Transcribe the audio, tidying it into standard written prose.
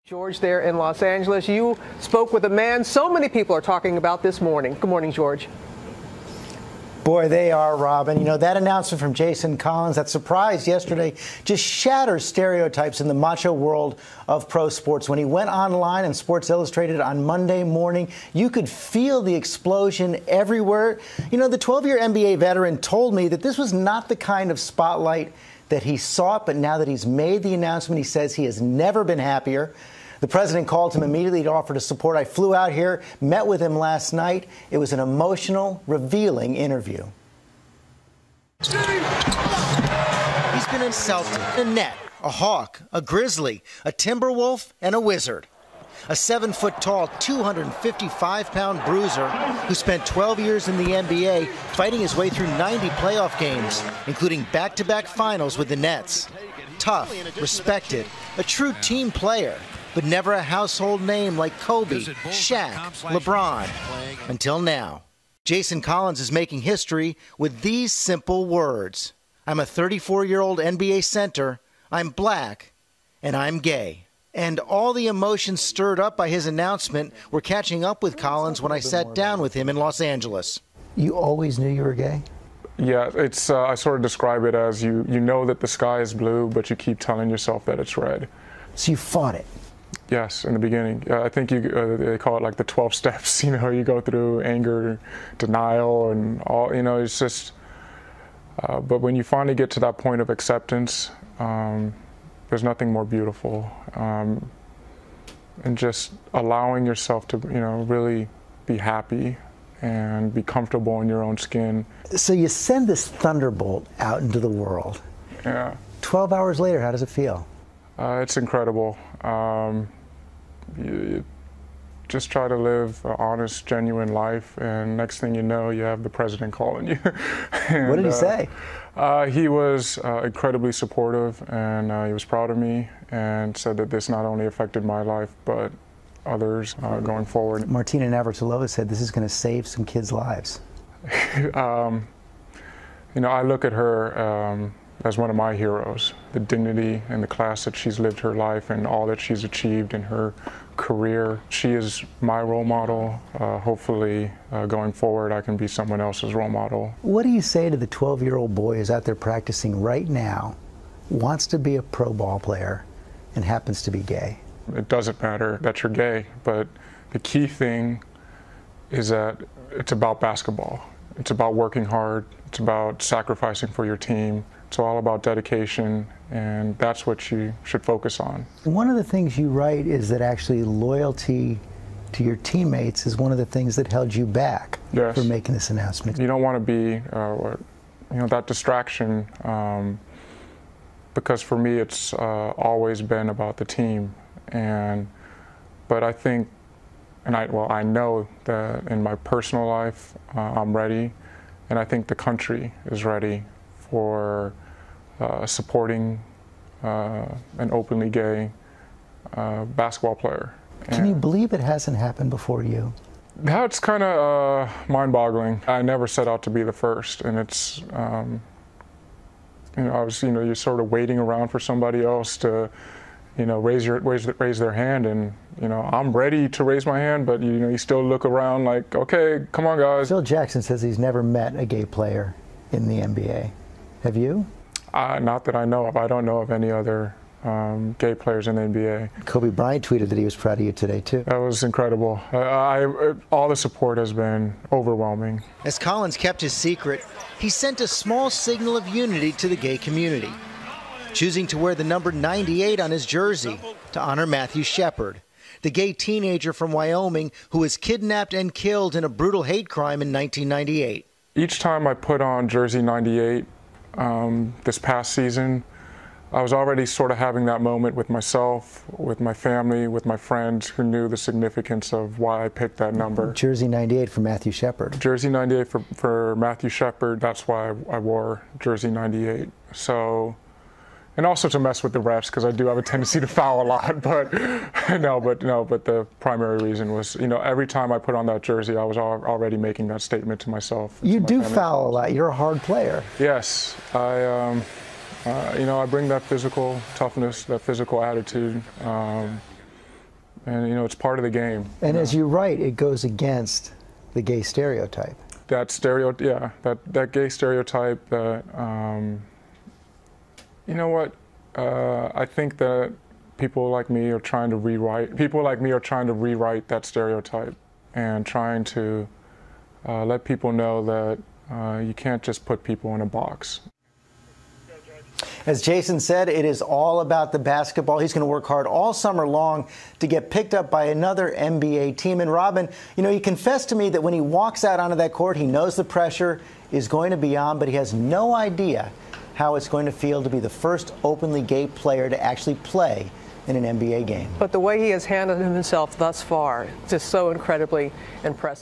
George there in Los Angeles. You spoke with a man so many people are talking about this morning. Good morning, George. Boy, they are, Robin. You know, that announcement from Jason Collins, that surprise yesterday, just shatters stereotypes in the macho world of pro sports. When he went online in Sports Illustrated on Monday morning, you could feel the explosion everywhere. You know, the 12-year NBA veteran told me that this was not the kind of spotlight that he sought, but now that he's made the announcement, he says he has never been happier. The president called him immediately to offer to support. I flew out here, met with him last night. It was an emotional, revealing interview. He's been a Celtic, a Net, a Hawk, a Grizzly, a Timberwolf, and a Wizard. A 7-foot-tall, 255-pound bruiser who spent 12 years in the NBA fighting his way through 90 playoff games, including back-to-back finals with the Nets. Tough, respected, a true team player, but never a household name like Kobe, Shaq, LeBron. Until now. Jason Collins is making history with these simple words. I'm a 34-year-old NBA center, I'm black, and I'm gay. And all the emotions stirred up by his announcement were catching up with Collins when I sat down with him in Los Angeles. You always knew you were gay? Yeah, it's I sort of describe it as you know that the sky is blue, but you keep telling yourself that it's red. So you fought it? Yes, in the beginning. I think they call it like the 12 steps. You know, you go through anger, denial, and all. You know, it's just. But when you finally get to that point of acceptance, there's nothing more beautiful. And just allowing yourself to, really be happy and be comfortable in your own skin. So you send this thunderbolt out into the world. Yeah. 12 hours later, how does it feel? It's incredible. You just try to live an honest, genuine life, and next thing you know, you have the president calling you. And, what did he say? He was incredibly supportive, and he was proud of me, and said that this not only affected my life, but others going forward. Martina Navratilova said this is going to save some kids' lives. I look at her as one of my heroes. The dignity and the class that she's lived her life and all that she's achieved in her career. She is my role model. Hopefully, going forward, I can be someone else's role model. What do you say to the 12-year-old boy who's out there practicing right now, wants to be a pro ball player, and happens to be gay? It doesn't matter that you're gay, but the key thing is that it's about basketball. It's about working hard. It's about sacrificing for your team. It's all about dedication, and that's what you should focus on. One of the things you write is that actually loyalty to your teammates is one of the things that held you back for making this announcement. You don't want to be, that distraction, because for me it's always been about the team. But I think, I know that in my personal life I'm ready, and I think the country is ready for supporting an openly gay basketball player. Can you believe it hasn't happened before you? That's kind of mind-boggling. I never set out to be the first, and it's, you're sort of waiting around for somebody else to, raise their hand, and I'm ready to raise my hand, but you still look around like, okay, come on, guys. Phil Jackson says he's never met a gay player in the NBA. Have you? Not that I know of. I don't know of any other gay players in the NBA. Kobe Bryant tweeted that he was proud of you today, too. That was incredible. All the support has been overwhelming. As Collins kept his secret, he sent a small signal of unity to the gay community, choosing to wear the number 98 on his jersey to honor Matthew Shepard, the gay teenager from Wyoming who was kidnapped and killed in a brutal hate crime in 1998. Each time I put on jersey 98, this past season, I was already sort of having that moment with myself, with my family, with my friends who knew the significance of why I picked that number. Jersey 98 for Matthew Shepard. Jersey 98 for Matthew Shepard. That's why I wore jersey 98. So, and also to mess with the refs, because I do have a tendency to foul a lot. But but the primary reason was, every time I put on that jersey, I was already making that statement to myself. You do foul a lot. You're a hard player. Yes, I bring that physical toughness, that physical attitude. and it's part of the game. And as you write, it goes against the gay stereotype. That gay stereotype. That I think that people like me are trying to rewrite that stereotype and trying to let people know that you can't just put people in a box. As Jason said, it is all about the basketball. He's going to work hard all summer long to get picked up by another NBA team. And Robin, he confessed to me that when he walks out onto that court, he knows the pressure is going to be on, but he has no idea how it's going to feel to be the first openly gay player to actually play in an NBA game. But the way he has handled himself thus far, just so incredibly impressive.